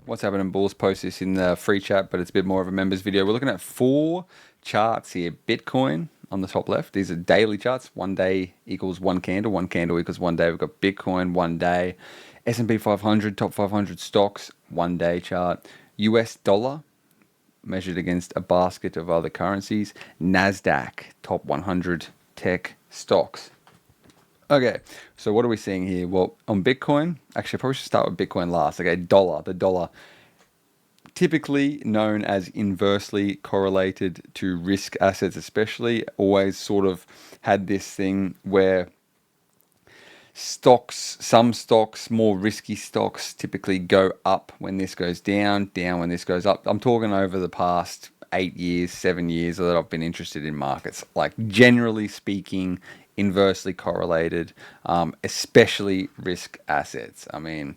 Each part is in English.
What's happening, Bulls? Post this in the free chat, but it's a bit more of a members video. We're looking at 4 charts here. Bitcoin on the top left. These are daily charts. 1 day equals 1 candle. 1 candle equals 1 day. We've got Bitcoin 1 day. S&P 500, top 500 stocks, 1 day chart. US dollar measured against a basket of other currencies. NASDAQ, top 100 tech stocks. Okay, so what are we seeing here? Well, on Bitcoin, actually, I probably should start with Bitcoin last. Okay, dollar. The dollar, typically known as inversely correlated to risk assets, especially, always sort of had this thing where some stocks, more risky stocks, typically go up when this goes down, down when this goes up. I'm talking over the past 8 years, 7 years that I've been interested in markets. Like, generally speaking, inversely correlated, especially risk assets. I mean,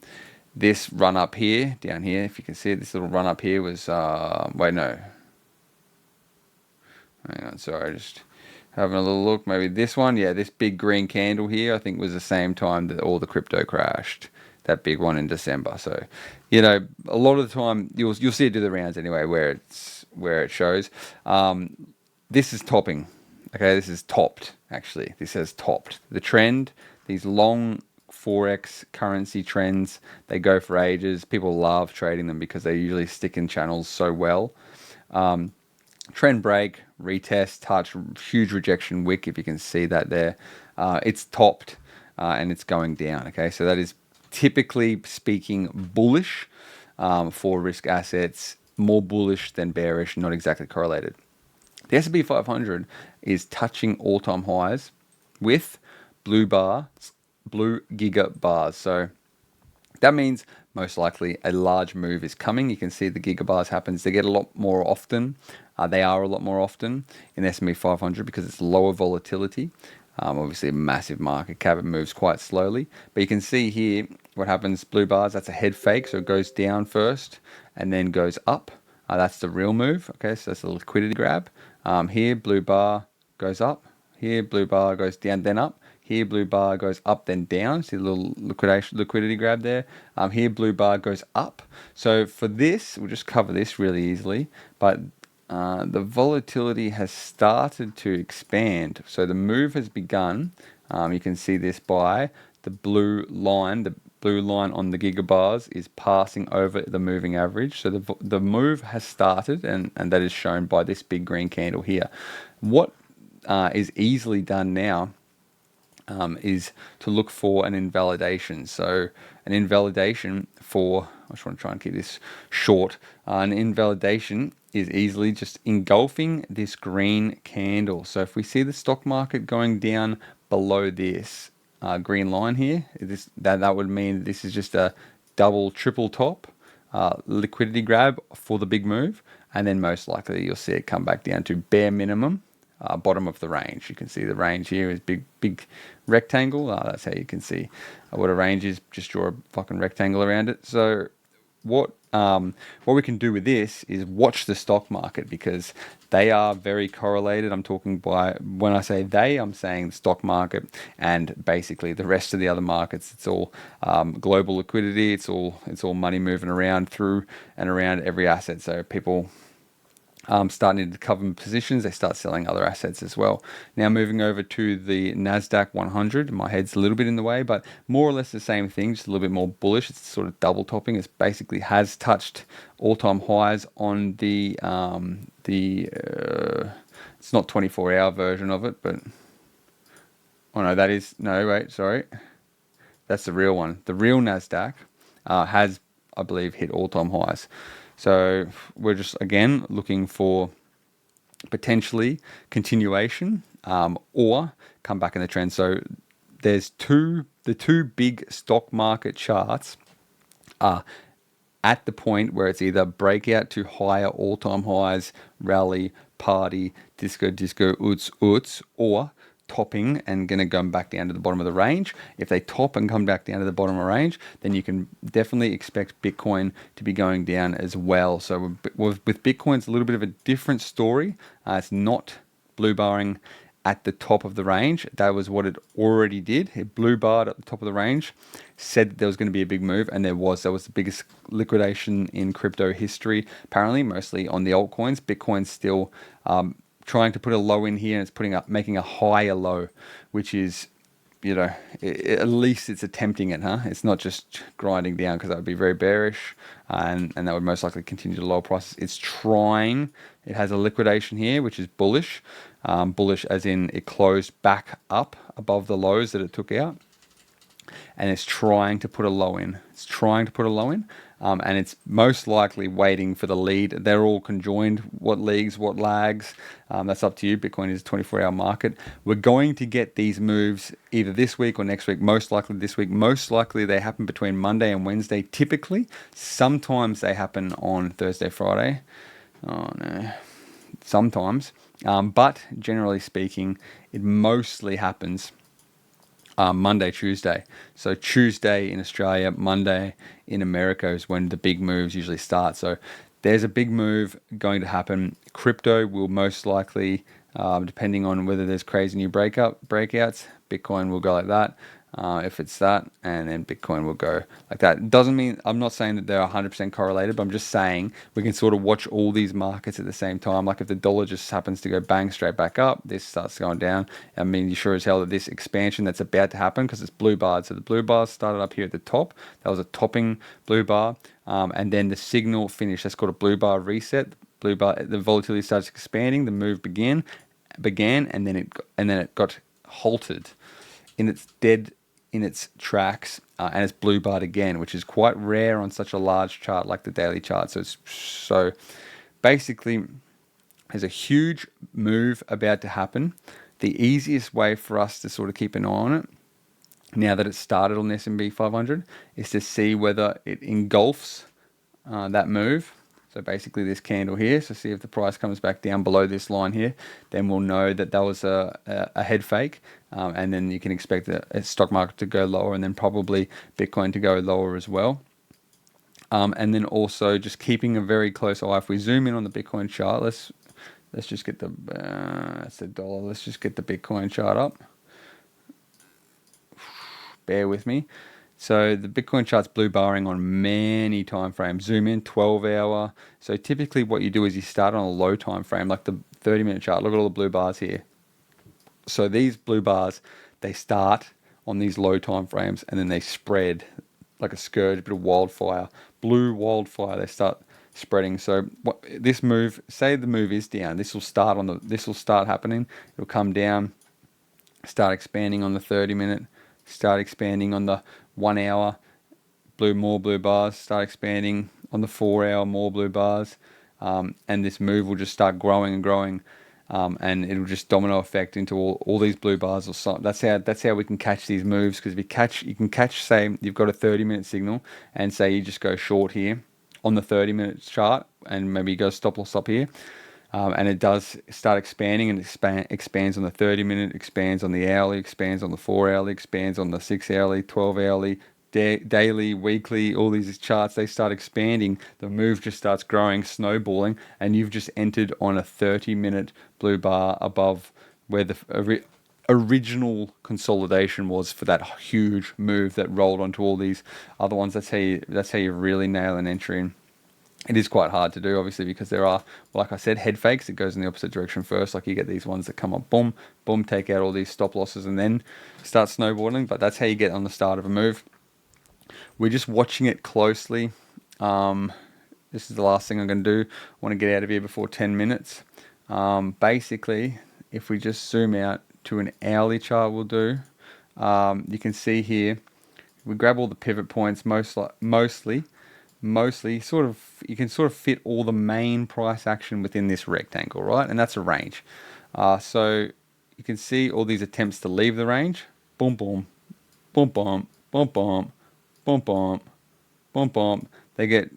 this run up here, down here, if you can see it, this little run up here was, wait, no. Hang on, sorry, just having a little look. Maybe this one, yeah, this big green candle here, I think was the same time that all the crypto crashed. That big one in December. So, you know, a lot of the time you'll see it do the rounds anyway, where it shows. This is topping. Okay, this is topped. Actually, this has topped the trend. These long forex currency trends, they go for ages. People love trading them because they usually stick in channels so well. Trend break, retest, touch, huge rejection wick, if you can see that there. It's topped and it's going down. Okay, so that is typically speaking bullish for risk assets, more bullish than bearish, not exactly correlated. The S&P 500 is touching all-time highs with blue giga bars. So that means most likely a large move is coming. You can see the gigabars happens. They get a lot more often. They are a lot more often in the S&P 500 because it's lower volatility. Obviously, a massive market cap. It moves quite slowly. But you can see here what happens. Blue bars, that's a head fake. So it goes down first and then goes up. That's the real move. Okay, so that's a liquidity grab. Here, blue bar goes up. Here, blue bar goes down, then up. Here, blue bar goes up, then down. See the little liquidity grab there. Here, blue bar goes up. So for this, we'll just cover this really easily. But the volatility has started to expand. So the move has begun. You can see this by the blue line. The blue line on the gigabars is passing over the moving average. So the move has started, and that is shown by this big green candle here. What is easily done now is to look for an invalidation. So an invalidation for, I just want to try and keep this short, an invalidation is easily just engulfing this green candle. So if we see the stock market going down below this green line here, that would mean this is just a double, triple top liquidity grab for the big move. And then most likely you'll see it come back down to bare minimum, bottom of the range. You can see the range here is big rectangle. That's how you can see what a range is. Just draw a fucking rectangle around it. So what we can do with this is watch the stock market because they are very correlated. I'm talking when I say they, I'm saying the stock market and basically the rest of the other markets. It's all global liquidity. It's all money moving around through and around every asset. So people starting to cover positions, they start selling other assets as well. Now moving over to the NASDAQ 100, my head's a little bit in the way, but more or less the same thing, just a little bit more bullish. It's sort of double topping. It basically has touched all-time highs on the it's not 24-hour version of it, but oh no, that's the real one. The real NASDAQ has, I believe, hit all-time highs. So we're just, again, looking for potentially continuation or come back in the trend. So there's the two big stock market charts are at the point where it's either breakout to higher all-time highs, rally, party, disco, uts, or topping and going to come back down to the bottom of the range. If they top and come back down to the bottom of the range, then you can definitely expect Bitcoin to be going down as well. So with Bitcoin, it's a little bit of a different story. It's not blue barring at the top of the range. That was what it already did. It blue barred at the top of the range, said that there was going to be a big move, and there was. That was the biggest liquidation in crypto history, apparently, mostly on the altcoins. Bitcoin's still trying to put a low in here, and it's making a higher low, which is, at least it's attempting it, huh? It's not just grinding down, because that would be very bearish, and that would most likely continue to lower prices. It's trying. It has a liquidation here, which is bullish. Bullish as in it closed back up above the lows that it took out, and it's trying to put a low in. And it's most likely waiting for the lead. They're all conjoined. What leagues, what lags, that's up to you. Bitcoin is a 24-hour market. We're going to get these moves either this week or next week, most likely this week. Most likely they happen between Monday and Wednesday, typically. Sometimes they happen on Thursday, Friday. Oh, no. Sometimes. But generally speaking, it mostly happens Monday, Tuesday. So Tuesday in Australia, Monday in America is when the big moves usually start. So there's a big move going to happen. Crypto will most likely, depending on whether there's crazy new breakouts, Bitcoin will go like that. If it's that, and then Bitcoin will go like that. Doesn't mean, I'm not saying that they're 100% correlated, but I'm just saying we can sort of watch all these markets at the same time. Like if the dollar just happens to go bang straight back up, this starts going down. I mean, you sure as hell that this expansion that's about to happen, because it's blue barred. So the blue bar started up here at the top. That was a topping blue bar. And then the signal finished. That's called a blue bar reset. Blue bar, the volatility starts expanding. The move began, and then it got halted in its tracks, and it's blue barred again, which is quite rare on such a large chart like the daily chart. So basically, there's a huge move about to happen. The easiest way for us to sort of keep an eye on it, now that it's started on the S&P 500, is to see whether it engulfs that move. So basically this candle here, so see if the price comes back down below this line here, then we'll know that that was a head fake, and then you can expect the stock market to go lower, and then probably Bitcoin to go lower as well. And then also just keeping a very close eye. If we zoom in on the Bitcoin chart, let's just get that's the dollar. Let's just get the Bitcoin chart up. Bear with me. So the Bitcoin chart's blue barring on many time frames. Zoom in, 12-hour. So typically what you do is you start on a low time frame, like the 30-minute chart. Look at all the blue bars here. So these blue bars, they start on these low time frames, and then they spread like a scourge, a bit of wildfire, blue wildfire. They start spreading. So this move, say the move is down, this will start happening. It'll come down, start expanding on the 30-minute, start expanding on the 1 hour, more blue bars, start expanding on the 4 hour, more blue bars, and this move will just start growing and growing, and it'll just domino effect into all these blue bars. Or so. That's how we can catch these moves, because you can catch, say you've got a 30-minute signal, and say you just go short here on the 30-minute chart, and maybe you go stop loss up here. And it does start expanding, and expands on the 30-minute, expands on the hourly, expands on the 4-hourly, expands on the 6-hourly, 12-hourly, daily, weekly. All these charts, they start expanding. The move just starts growing, snowballing, and you've just entered on a 30-minute blue bar above where the original consolidation was for that huge move that rolled onto all these other ones. That's how you really nail an entry in. It is quite hard to do, obviously, because there are, like I said, head fakes. It goes in the opposite direction first. Like you get these ones that come up, boom, boom, take out all these stop losses, and then start snowballing. But that's how you get on the start of a move. We're just watching it closely. This is the last thing I'm going to do. I want to get out of here before 10 minutes. Basically, if we just zoom out to an hourly chart, we'll do. You can see here, we grab all the pivot points, mostly sort of, you can sort of fit all the main price action within this rectangle, right? And that's a range. So you can see all these attempts to leave the range. Boom, boom, boom, boom, boom, boom, boom, boom, boom, boom. They get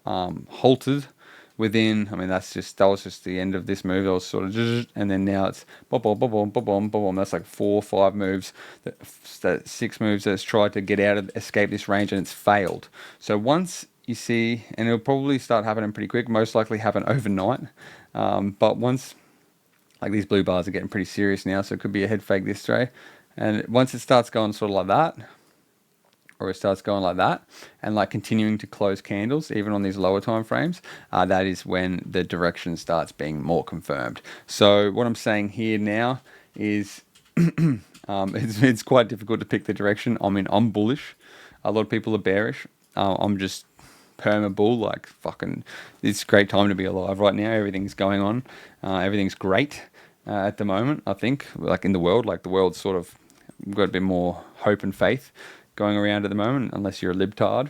halted within, I mean, that was just the end of this move. It was sort of, and then now it's boom, boom, boom, boom, boom, boom, boom. That's like 4 or 5 moves, 6 moves that's tried to escape this range, and it's failed. So once you see, and it'll probably start happening pretty quick, most likely happen overnight. But once Like these blue bars are getting pretty serious now, so it could be a head fake this way. And once it starts going sort of like that, or it starts going like that, and like continuing to close candles, even on these lower time frames, that is when the direction starts being more confirmed. So what I'm saying here now is it's quite difficult to pick the direction. I mean, I'm bullish. A lot of people are bearish. I'm just perma bull, like fucking. It's a great time to be alive right now. Everything's going on. Everything's great at the moment. I think, like in the world, like the world's sort of got a bit more hope and faith going around at the moment, unless you're a libtard.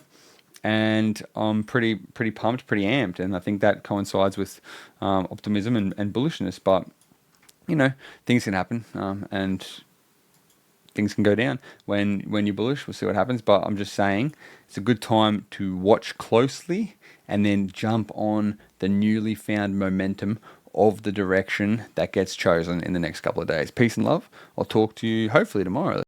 And I'm pretty pumped, pretty amped, and I think that coincides with optimism and bullishness. But you know, things can happen, and things can go down when you're bullish. We'll see what happens. But I'm just saying it's a good time to watch closely and then jump on the newly found momentum of the direction that gets chosen in the next couple of days. Peace and love. I'll talk to you hopefully tomorrow.